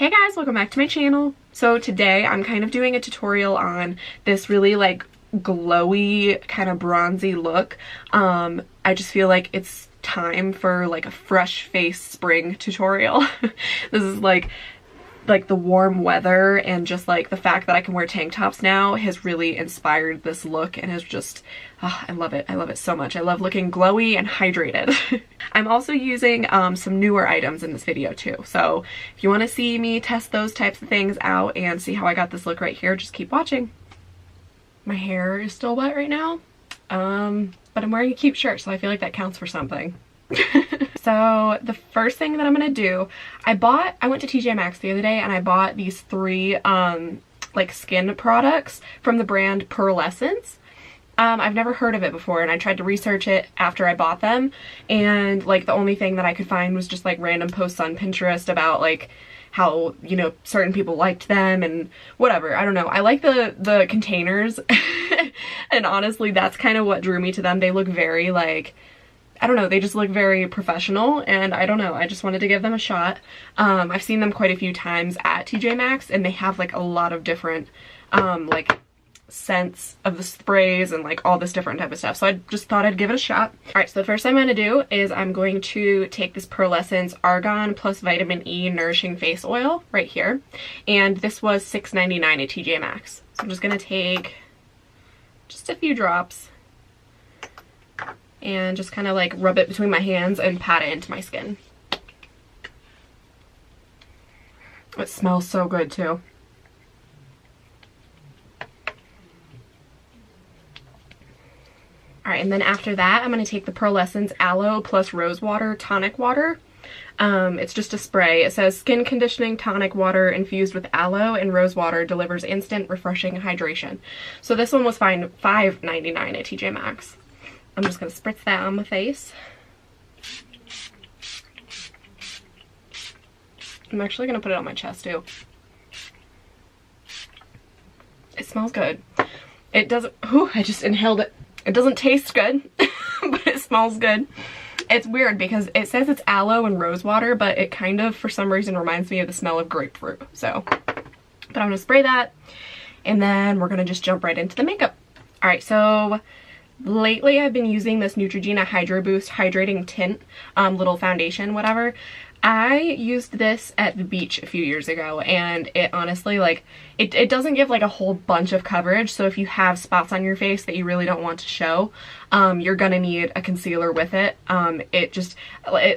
Hey guys, welcome back to my channel. So today I'm kind of doing a tutorial on this really like glowy kind of bronzy look. I just feel like it's time for like a fresh face spring tutorial. This is like the warm weather and just like the fact that I can wear tank tops now has really inspired this look and has just, I love it. I love it so much. I love looking glowy and hydrated. I'm also using some newer items in this video too. So if you want to see me test those types of things out and see how I got this look right here, just keep watching. My hair is still wet right now, but I'm wearing a cute shirt, so I feel like that counts for something. So the first thing that I'm gonna do, I went to TJ Maxx the other day and I bought these three like skin products from the brand Pearlessence. I've never heard of it before and I tried to research it after I bought them, and like the only thing that I could find was just like random posts on Pinterest about like how, you know, certain people liked them and whatever. I don't know. I like the containers and honestly that's kind of what drew me to them. They look very like, I don't know, they just look very professional and I don't know, I just wanted to give them a shot. I've seen them quite a few times at TJ Maxx and they have like a lot of different like scents of the sprays and like all this different type of stuff. So I just thought I'd give it a shot. Alright, so the first thing I'm going to do is I'm going to take this Pearlessence Argan plus Vitamin E Nourishing Face Oil right here. And this was $6.99 at TJ Maxx. So I'm just going to take just a few drops and just kind of like rub it between my hands and pat it into my skin. It smells so good too. Alright, and then after that I'm going to take the Pearlessence Aloe plus Rosewater Tonic Water. It's just a spray. It says skin conditioning tonic water infused with aloe and rose water delivers instant refreshing hydration. So this one was $5.99 at TJ Maxx. I'm just going to spritz that on my face. I'm actually going to put it on my chest too. It smells good. It doesn't, I just inhaled it. It doesn't taste good, but it smells good. It's weird because it says it's aloe and rose water, but it kind of, for some reason, reminds me of the smell of grapefruit. So, but I'm going to spray that, and then we're going to just jump right into the makeup. Alright, so lately I've been using this Neutrogena Hydro Boost Hydrating Tint little foundation, whatever. I used this at the beach a few years ago and it honestly, like, it doesn't give like a whole bunch of coverage, so if you have spots on your face that you really don't want to show, you're gonna need a concealer with it. It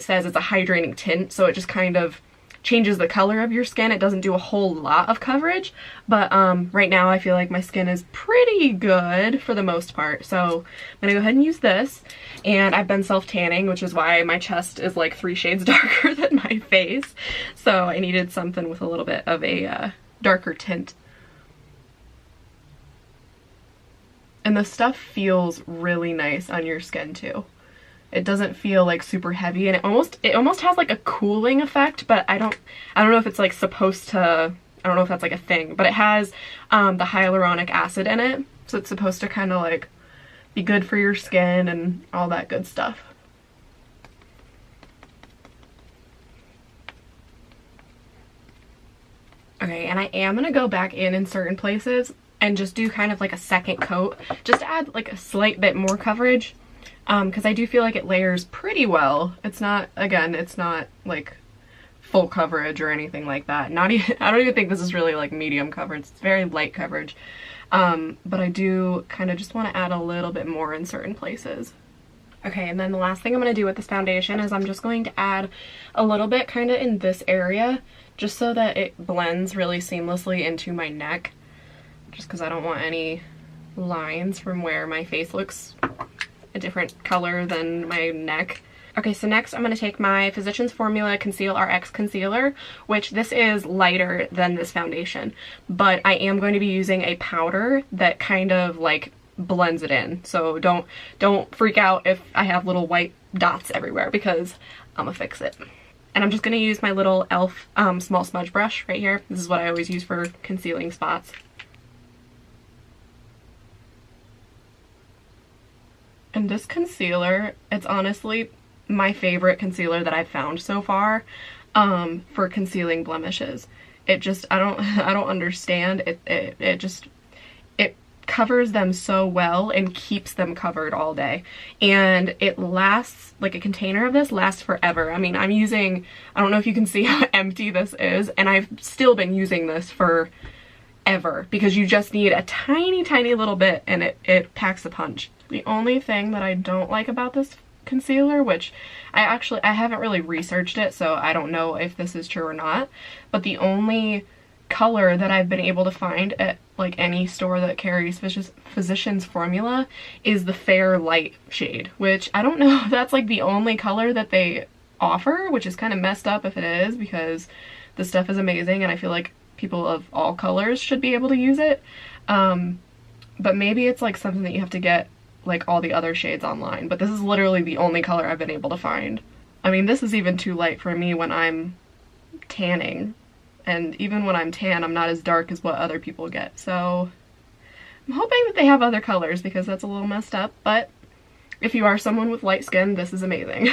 says it's a hydrating tint, so it just kind of changes the color of your skin. It doesn't do a whole lot of coverage, but right now I feel like my skin is pretty good for the most part, so I'm gonna go ahead and use this. And I've been self-tanning, which is why my chest is like 3 shades darker than my face, so I needed something with a little bit of a darker tint. And the stuff feels really nice on your skin too. It doesn't feel like super heavy, and it almost has like a cooling effect, but I don't know if it's like supposed to, I don't know if that's like a thing, but it has the hyaluronic acid in it, so it's supposed to kind of like be good for your skin and all that good stuff. Okay, and I am gonna go back in certain places and just do kind of like a second coat, just to add like a slight bit more coverage. Because I do feel like it layers pretty well. It's not, again, it's not like full coverage or anything like that. Not even, I don't even think this is really like medium coverage. It's very light coverage. But I do kind of just want to add a little bit more in certain places. Okay, and then the last thing I'm going to do with this foundation is I'm just going to add a little bit kind of in this area, just so that it blends really seamlessly into my neck. Just because I don't want any lines from where my face looks a different color than my neck. Okay, so next I'm going to take my Physicians Formula Conceal RX Concealer, which this is lighter than this foundation, but I am going to be using a powder that kind of like blends it in. So don't freak out if I have little white dots everywhere, because I'm gonna fix it. And I'm just going to use my little e.l.f. Small smudge brush right here. This is what I always use for concealing spots. And this concealer, it's honestly my favorite concealer that I've found so far for concealing blemishes. it just, I don't understand. It just, it covers them so well and keeps them covered all day. And it lasts, like a container of this lasts forever. I mean, I'm using, I don't know if you can see how empty this is, and I've still been using this for ever because you just need a tiny, tiny little bit and it packs a punch. The only thing that I don't like about this concealer, which I haven't really researched it, so I don't know if this is true or not, but the only color that I've been able to find at like any store that carries Physicians Formula is the fair light shade, which I don't know if that's like the only color that they offer, which is kind of messed up if it is, because the stuff is amazing and I feel like people of all colors should be able to use it. But maybe it's like something that you have to get like all the other shades online, but this is literally the only color I've been able to find. I mean, this is even too light for me when I'm tanning, and even when I'm tan, I'm not as dark as what other people get, so I'm hoping that they have other colors because that's a little messed up, but if you are someone with light skin, this is amazing.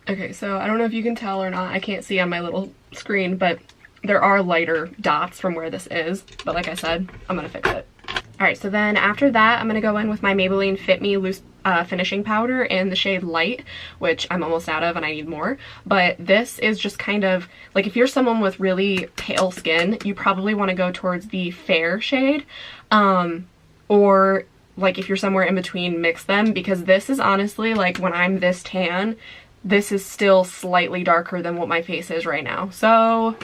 Okay, so I don't know if you can tell or not, I can't see on my little screen, but there are lighter dots from where this is, but like I said, I'm gonna fix it. Alright, so then after that, I'm going to go in with my Maybelline Fit Me Loose Finishing Powder in the shade Light, which I'm almost out of and I need more. But this is just kind of, like if you're someone with really pale skin, you probably want to go towards the fair shade. Or like if you're somewhere in between, mix them, because this is honestly, like when I'm this tan, this is still slightly darker than what my face is right now. So,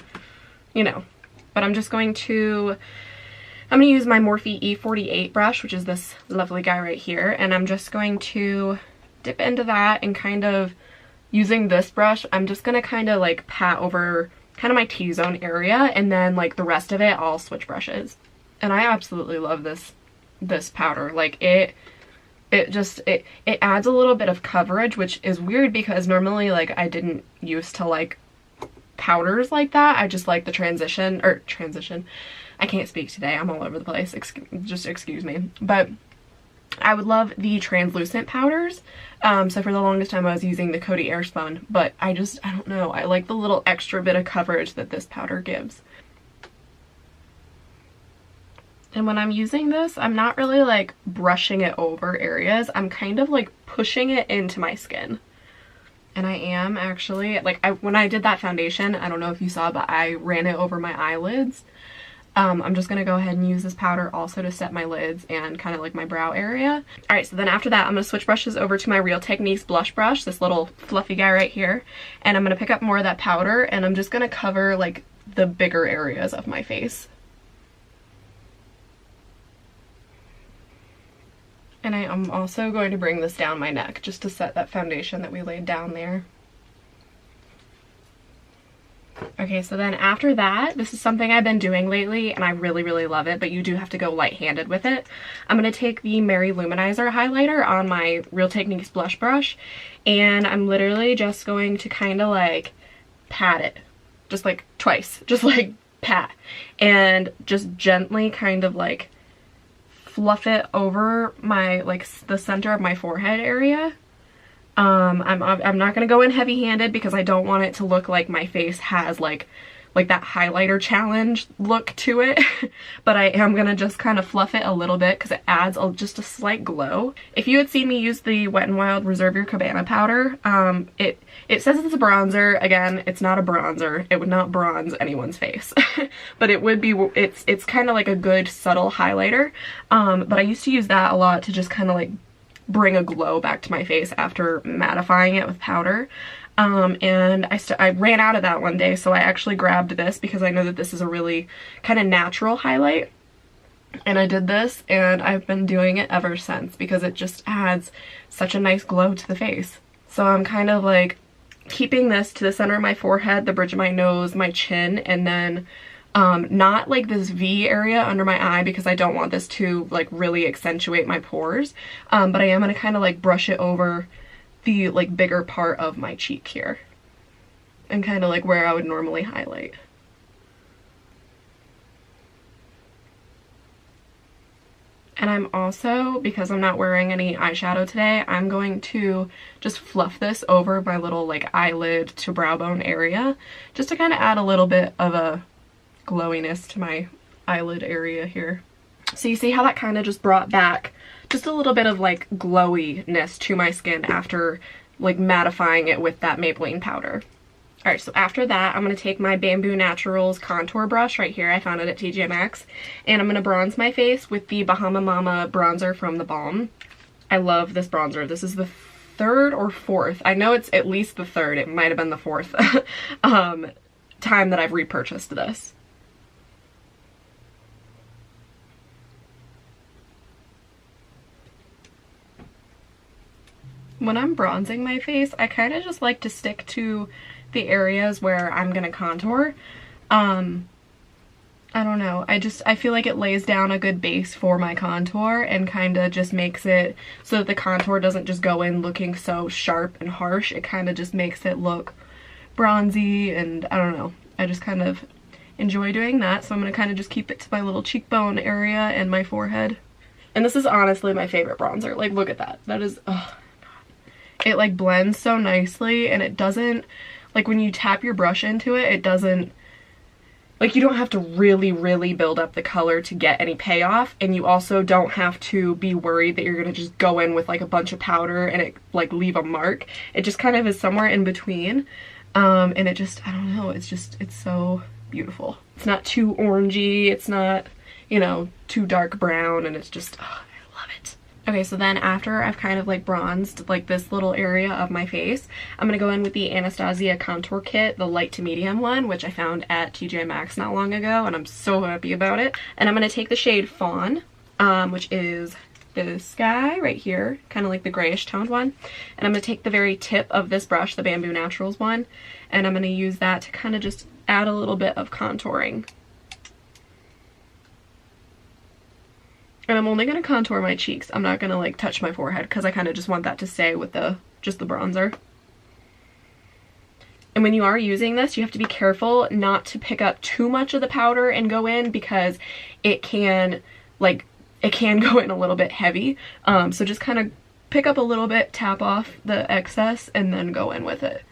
you know, but I'm just going to... I'm going to use my Morphe E48 brush, which is this lovely guy right here, and I'm just going to dip into that and kind of, using this brush, I'm just going to kind of like pat over kind of my T-zone area, and then like the rest of it, I'll switch brushes. And I absolutely love this powder. Like it adds a little bit of coverage, which is weird because normally like I didn't used to like powders like that. I just like the transition. I can't speak today, I'm all over the place, just excuse me. But I would love the translucent powders, so for the longest time I was using the Coty Airspun, but I don't know, I like the little extra bit of coverage that this powder gives. And when I'm using this, I'm not really like brushing it over areas, I'm kind of like pushing it into my skin. And I am actually, like when I did that foundation, I don't know if you saw, but I ran it over my eyelids. I'm just gonna go ahead and use this powder also to set my lids and kind of like my brow area. Alright, so then after that, I'm gonna switch brushes over to my Real Techniques blush brush, this little fluffy guy right here. And I'm gonna pick up more of that powder, and I'm just gonna cover like the bigger areas of my face. And I am also going to bring this down my neck just to set that foundation that we laid down there. Okay, so then after that, this is something I've been doing lately and I really, really love it, but you do have to go light-handed with it. I'm going to take the Lou-Manizer highlighter on my Real Techniques blush brush, and I'm literally just going to kind of like pat it, just like twice, just like pat, and just gently kind of like fluff it over my, like the center of my forehead area. I'm not gonna go in heavy-handed because I don't want it to look like my face has like that highlighter challenge look to it, but I am gonna just kind of fluff it a little bit because it adds just a slight glow. If you had seen me use the Wet n Wild Reserve Your Cabana powder, it says it's a bronzer. Again, it's not a bronzer. It would not bronze anyone's face, but it would be, it's kind of like a good subtle highlighter, but I used to use that a lot to just kind of like bring a glow back to my face after mattifying it with powder. And I ran out of that one day, so I actually grabbed this because I know that this is a really kind of natural highlight. And I did this, and I've been doing it ever since because it just adds such a nice glow to the face. So I'm kind of like keeping this to the center of my forehead, the bridge of my nose, my chin, and then not like this V area under my eye because I don't want this to like really accentuate my pores, but I am going to kind of like brush it over the like bigger part of my cheek here and kind of like where I would normally highlight. And I'm also, because I'm not wearing any eyeshadow today, I'm going to just fluff this over my little like eyelid to brow bone area just to kind of add a little bit of a glowiness to my eyelid area here. So you see how that kind of just brought back just a little bit of like glowiness to my skin after like mattifying it with that Maybelline powder. Alright, so after that, I'm going to take my Bamboo Naturals contour brush right here. I found it at TJ Maxx. And I'm going to bronze my face with the Bahama Mama bronzer from the Balm. I love this bronzer. This is the third or fourth. I know it's at least the third. It might have been the fourth time that I've repurchased this. When I'm bronzing my face, I kind of just like to stick to the areas where I'm gonna contour. I don't know, I feel like it lays down a good base for my contour and kind of just makes it so that the contour doesn't just go in looking so sharp and harsh. It kind of just makes it look bronzy, and I don't know, I just kind of enjoy doing that. So I'm gonna kind of just keep it to my little cheekbone area and my forehead. And this is honestly my favorite bronzer. Like, look at that. That is, oh god. It like blends so nicely, and it doesn't, like when you tap your brush into it, it doesn't, like you don't have to really build up the color to get any payoff, and you also don't have to be worried that you're gonna just go in with like a bunch of powder and it like leave a mark. It just kind of is somewhere in between, and it just, I don't know, it's just, it's so beautiful. It's not too orangey, it's not, you know, too dark brown, and it's just, oh, I love it. Okay, so then after I've kind of like bronzed like this little area of my face, I'm going to go in with the Anastasia contour kit, the light to medium one, which I found at TJ Maxx not long ago, and I'm so happy about it. And I'm going to take the shade Fawn, which is this guy right here, kind of like the grayish toned one. And I'm going to take the very tip of this brush, the Bamboo Naturals one, and I'm going to use that to kind of just add a little bit of contouring. And I'm only going to contour my cheeks. I'm not going to like touch my forehead because I kind of just want that to stay with the just the bronzer. And when you are using this, you have to be careful not to pick up too much of the powder and go in, because it can go in a little bit heavy. So just kind of pick up a little bit, tap off the excess, and then go in with it.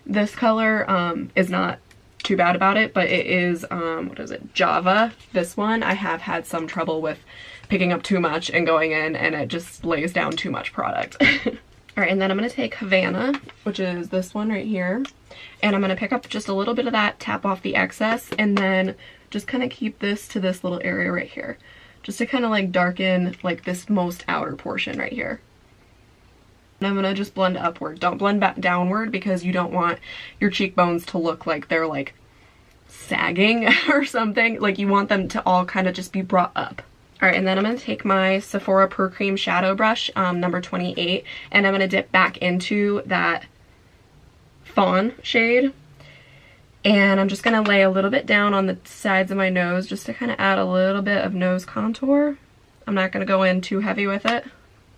This color is not too bad about it, but it is what is it, Java. This one I have had some trouble with picking up too much and going in, and it just lays down too much product. Alright, and then I'm going to take Havana, which is this one right here, and I'm going to pick up just a little bit of that, tap off the excess, and then just kind of keep this to this little area right here, just to kind of like darken like this most outer portion right here. And I'm going to just blend upward. Don't blend back downward, because you don't want your cheekbones to look like they're like sagging or something. Like you want them to all kind of just be brought up. Alright, and then I'm going to take my Sephora Pro Cream Shadow Brush, number 28, and I'm going to dip back into that Fawn shade. And I'm just going to lay a little bit down on the sides of my nose just to kind of add a little bit of nose contour. I'm not going to go in too heavy with it,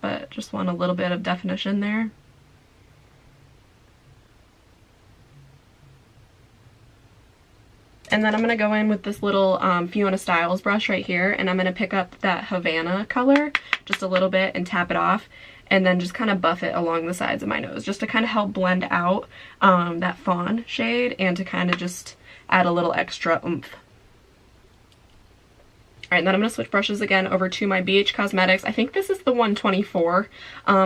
but just want a little bit of definition there. And then I'm going to go in with this little Fiona Styles brush right here, and I'm going to pick up that Havana color just a little bit and tap it off, and then just kind of buff it along the sides of my nose just to kind of help blend out that Fawn shade and to kind of just add a little extra oomph. Alright, and then I'm going to switch brushes again over to my BH Cosmetics. I think this is the 124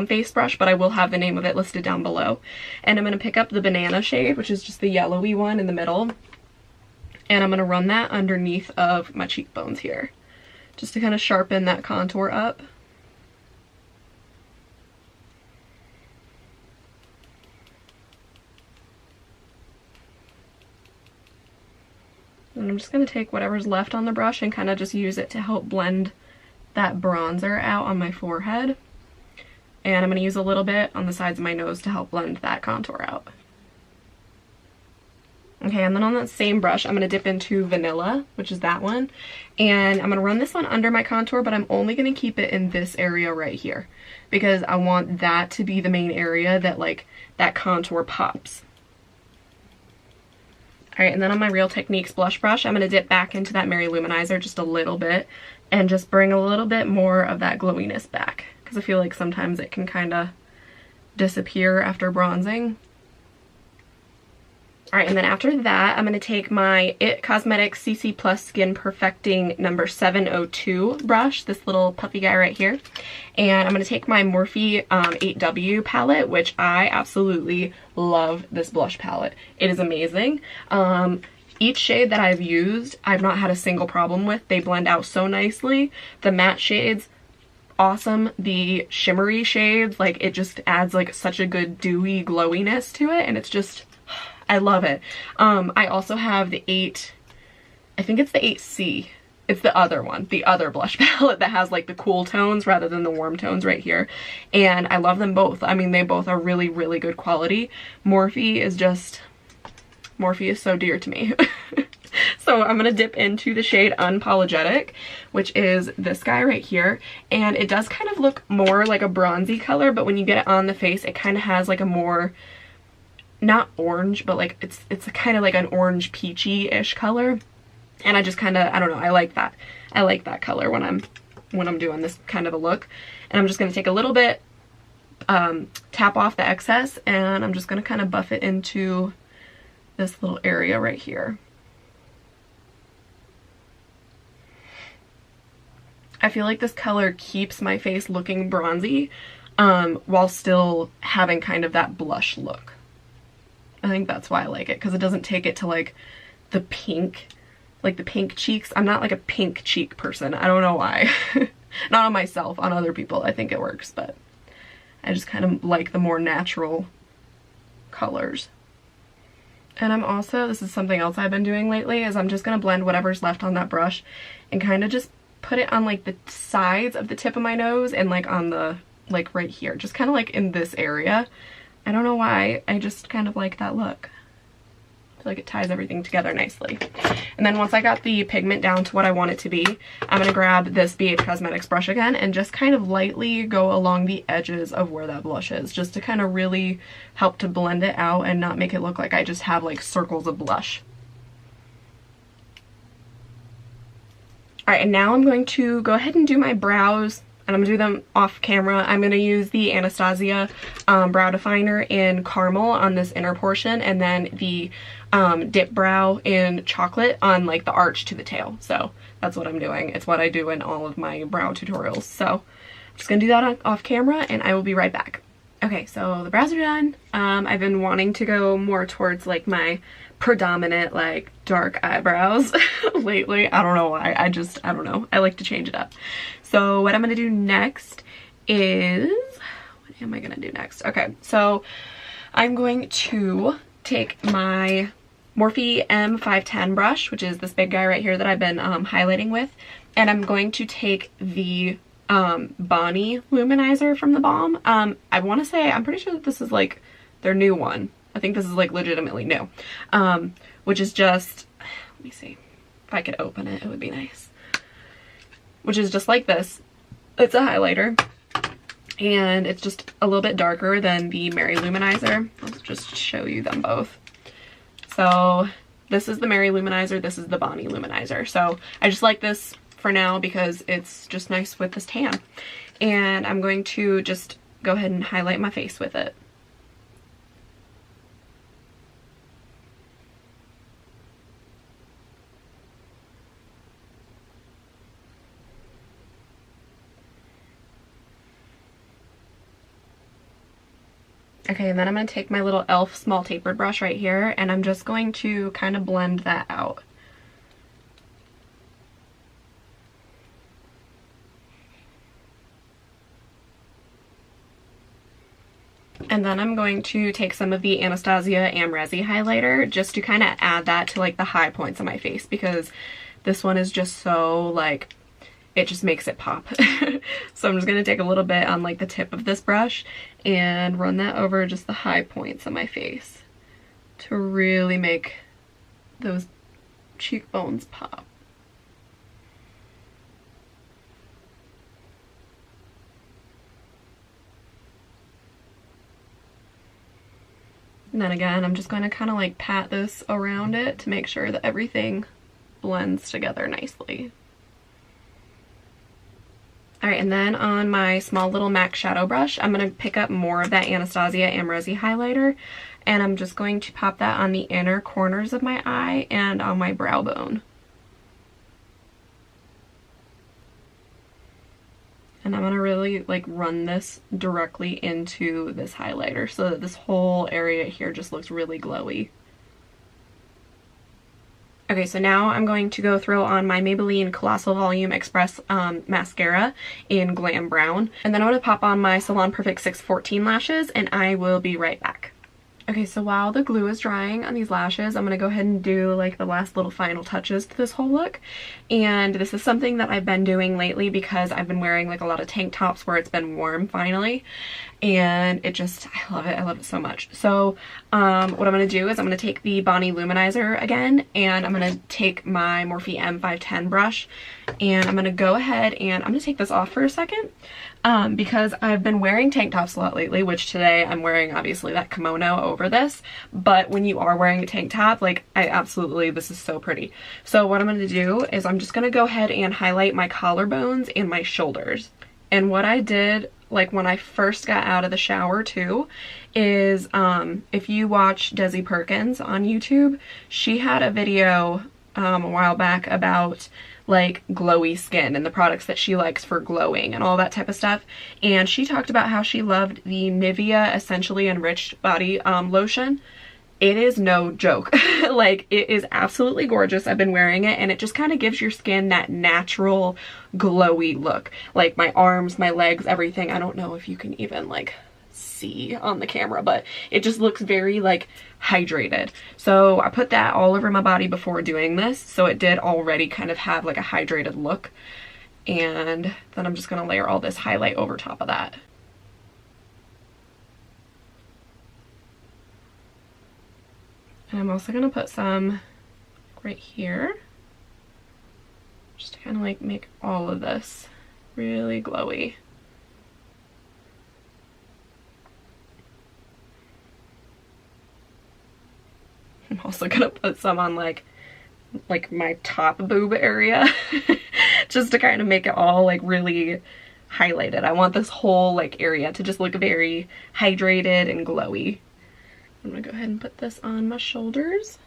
face brush, but I will have the name of it listed down below. And I'm going to pick up the Banana shade, which is just the yellowy one in the middle. And I'm going to run that underneath of my cheekbones here, just to kind of sharpen that contour up. And I'm just going to take whatever's left on the brush and kind of just use it to help blend that bronzer out on my forehead. And I'm going to use a little bit on the sides of my nose to help blend that contour out. Okay, and then on that same brush, I'm going to dip into Vanilla, which is that one. And I'm going to run this one under my contour, but I'm only going to keep it in this area right here, because I want that to be the main area that like that contour pops. Alright, and then on my Real Techniques blush brush, I'm going to dip back into that Lou-Manizer just a little bit and just bring a little bit more of that glowiness back, because I feel like sometimes it can kind of disappear after bronzing. Alright, and then after that, I'm going to take my IT Cosmetics CC Plus Skin Perfecting number 702 brush, this little puffy guy right here. And I'm going to take my Morphe 8W palette, which I absolutely love this blush palette. It is amazing. Each shade that I've used, I've not had a single problem with. They blend out so nicely. The matte shades, awesome. The shimmery shades, like it just adds like such a good dewy glowiness to it, and it's just, I love it. I also have the I think it's the 8C. It's the other one, the other blush palette that has like the cool tones rather than the warm tones right here. And I love them both. I mean, they both are really, really good quality. Morphe is so dear to me. So I'm going to dip into the shade Unapologetic, which is this guy right here. And it does kind of look more like a bronzy color, but when you get it on the face, it kind of has like a more, not orange, but like it's kind of like an orange peachy-ish color. And I just kind of, I don't know, I like that. I like that color when I'm doing this kind of a look. And I'm just going to take a little bit, tap off the excess, and I'm just going to kind of buff it into this little area right here. I feel like this color keeps my face looking bronzy, while still having kind of that blush look. I think that's why I like it, because it doesn't take it to like the pink cheeks. I'm not like a pink cheek person. I don't know why. Not on myself, on other people. I think it works, but I just kind of like the more natural colors. And I'm also, this is something else I've been doing lately, is I'm just going to blend whatever's left on that brush and kind of just put it on like the sides of the tip of my nose and like on the, like right here. Just kind of like in this area. I don't know why, I just kind of like that look. I feel like it ties everything together nicely. And then once I got the pigment down to what I want it to be, I'm going to grab this BH Cosmetics brush again and just kind of lightly go along the edges of where that blush is, just to kind of really help to blend it out and not make it look like I just have like circles of blush. Alright, and now I'm going to go ahead and do my brows, and I'm going to do them off camera. I'm going to use the Anastasia brow definer in caramel on this inner portion, and then the Dipbrow in chocolate on like the arch to the tail. So that's what I'm doing. It's what I do in all of my brow tutorials. So I'm just going to do that off camera, and I will be right back. Okay, so the brows are done. I've been wanting to go more towards like my predominant like dark eyebrows lately. I don't know why. I don't know. I like to change it up. So what I'm going to do next is, what am I going to do next? Okay, so I'm going to take my Morphe M510 brush, which is this big guy right here that I've been highlighting with, and I'm going to take the Bonnie Lou-Manizer from the Balm. I want to say, I'm pretty sure that this is like their new one. I think this is like legitimately new, which is just, let me see if I could open it, it would be nice. Which is just like this. It's a highlighter, and it's just a little bit darker than the Mary Lou-Manizer. I'll just show you them both. So this is the Mary Lou-Manizer, this is the Bonnie Lou-Manizer. So I just like this for now because it's just nice with this tan. And I'm going to just go ahead and highlight my face with it. Okay, and then I'm going to take my little e.l.f. small tapered brush right here, and I'm just going to kind of blend that out. And then I'm going to take some of the Anastasia Amrezy Highlighter just to kind of add that to like the high points of my face, because this one is just so like, it just makes it pop. So I'm just going to take a little bit on like the tip of this brush and run that over just the high points of my face to really make those cheekbones pop. And then again, I'm just going to kind of like pat this around it to make sure that everything blends together nicely. Alright, and then on my small little MAC shadow brush, I'm going to pick up more of that Anastasia Amrezy highlighter, and I'm just going to pop that on the inner corners of my eye and on my brow bone. And I'm going to really like run this directly into this highlighter so that this whole area here just looks really glowy. Okay, so now I'm going to go throw on my Maybelline Colossal Volume Express mascara in Glam Brown. And then I'm going to pop on my Salon Perfect 614 lashes, and I will be right back. Okay, so while the glue is drying on these lashes, I'm going to go ahead and do like the last little final touches to this whole look. And this is something that I've been doing lately because I've been wearing like a lot of tank tops where it's been warm finally. And it just, I love it so much. So what I'm going to do is I'm going to take the Bonnie Lou-Manizer again, and I'm going to take my Morphe M510 brush, and I'm going to go ahead and I'm going to take this off for a second. Because I've been wearing tank tops a lot lately, which today I'm wearing obviously that kimono over this, but when you are wearing a tank top, like this is so pretty. So what I'm going to do is I'm just going to go ahead and highlight my collarbones and my shoulders. And what I did like when I first got out of the shower too is if you watch Desi Perkins on YouTube, she had a video a while back about like glowy skin and the products that she likes for glowing and all that type of stuff, and she talked about how she loved the Nivea Essentially Enriched Body Lotion. It is no joke. Like, it is absolutely gorgeous. I've been wearing it, and it just kind of gives your skin that natural glowy look. Like my arms, my legs, everything. I don't know if you can even like see on the camera, but it just looks very like hydrated. So I put that all over my body before doing this, so it did already kind of have like a hydrated look. And then I'm just going to layer all this highlight over top of that. And I'm also going to put some right here, just to kind of like make all of this really glowy. I'm also going to put some on like my top boob area just to kind of make it all like really highlighted. I want this whole like area to just look very hydrated and glowy. I'm gonna go ahead and put this on my shoulders.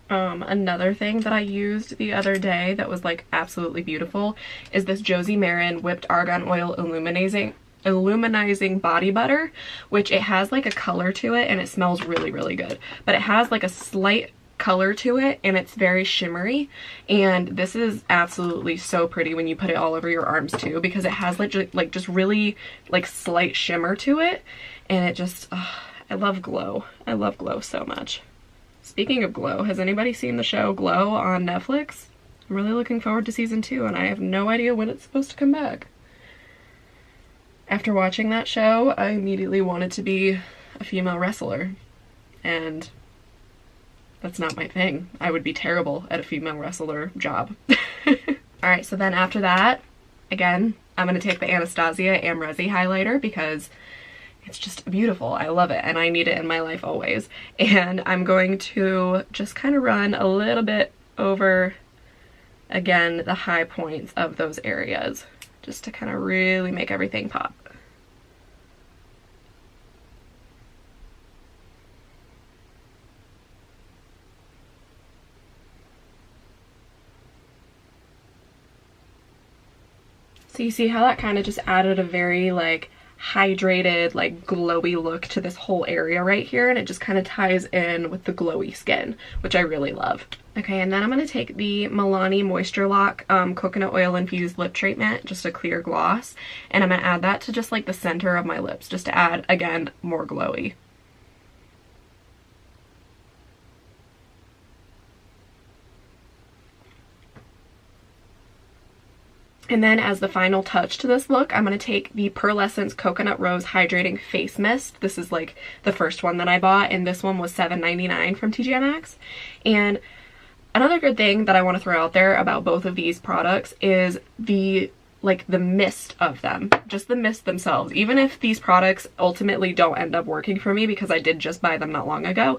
Another thing that I used the other day that was like absolutely beautiful is this Josie Maran Whipped Argan Oil Illuminizing Body Butter, which it has like a color to it and it smells really, really good. But it has like a slight color to it and it's very shimmery, and this is absolutely so pretty when you put it all over your arms too, because it has like just really like slight shimmer to it, and it just I love glow. I love glow so much. Speaking of glow, has anybody seen the show Glow on Netflix? I'm really looking forward to season 2, and I have no idea when it's supposed to come back. After watching that show, I immediately wanted to be a female wrestler, and that's not my thing. I would be terrible at a female wrestler job. Alright, so then after that, again, I'm going to take the Anastasia Amrezy highlighter because it's just beautiful. I love it, and I need it in my life always. And I'm going to just kind of run a little bit over, again, the high points of those areas, just to kind of really make everything pop. So you see how that kind of just added a very like hydrated, like glowy look to this whole area right here, and it just kind of ties in with the glowy skin, which I really love. Okay, and then I'm going to take the Milani Moisture Lock Coconut Oil Infused Lip Treatment, just a clear gloss, and I'm going to add that to just like the center of my lips, just to add, again, more glowy. And then as the final touch to this look, I'm going to take the Pearlessence Coconut Rose Hydrating Face Mist. This is like the first one that I bought, and this one was $7.99 from TJ Maxx. And another good thing that I want to throw out there about both of these products is the like the mist of them, just the mist themselves. Even if these products ultimately don't end up working for me because I did just buy them not long ago,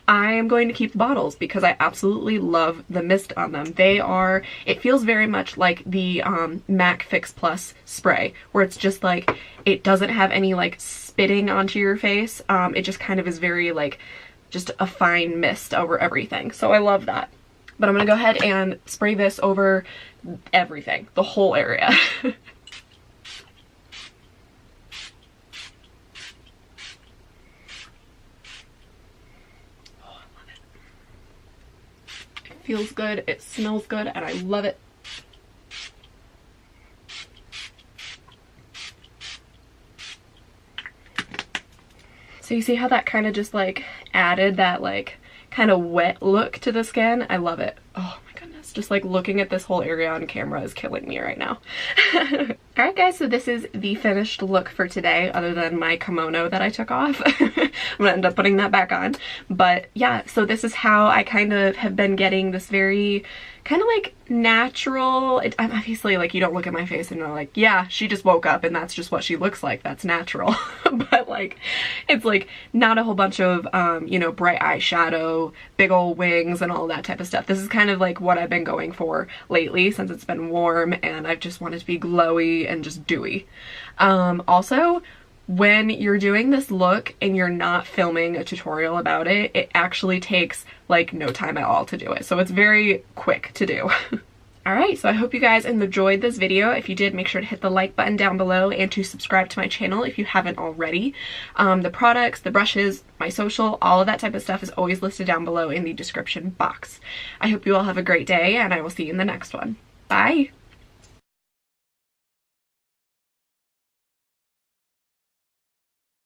I am going to keep the bottles because I absolutely love the mist on them. They are, it feels very much like the MAC Fix Plus spray, where it's just like, it doesn't have any like spitting onto your face. It just kind of is very like, just a fine mist over everything. So I love that. But I'm gonna go ahead and spray this over everything, the whole area. Oh, I love it. It feels good, it smells good, and I love it. So you see how that kind of just like added that like kind of wet look to the skin? I love it. Oh my goodness, just like looking at this whole area on camera is killing me right now. Alright guys, so this is the finished look for today, other than my kimono that I took off. I'm gonna end up putting that back on. But yeah, so this is how I kind of have been getting this very kind of like natural, I'm obviously like, you don't look at my face and you're like, yeah, she just woke up and that's just what she looks like, that's natural. But like, it's like not a whole bunch of you know, bright eyeshadow, big old wings and all that type of stuff. This is kind of like what I've been going for lately since it's been warm and I've just wanted to be glowy and just dewy. Also, when you're doing this look and you're not filming a tutorial about it, it actually takes like no time at all to do it. So it's very quick to do. Alright, so I hope you guys enjoyed this video. If you did, make sure to hit the like button down below and to subscribe to my channel if you haven't already. The products, the brushes, my social, all of that type of stuff is always listed down below in the description box. I hope you all have a great day and I will see you in the next one. Bye!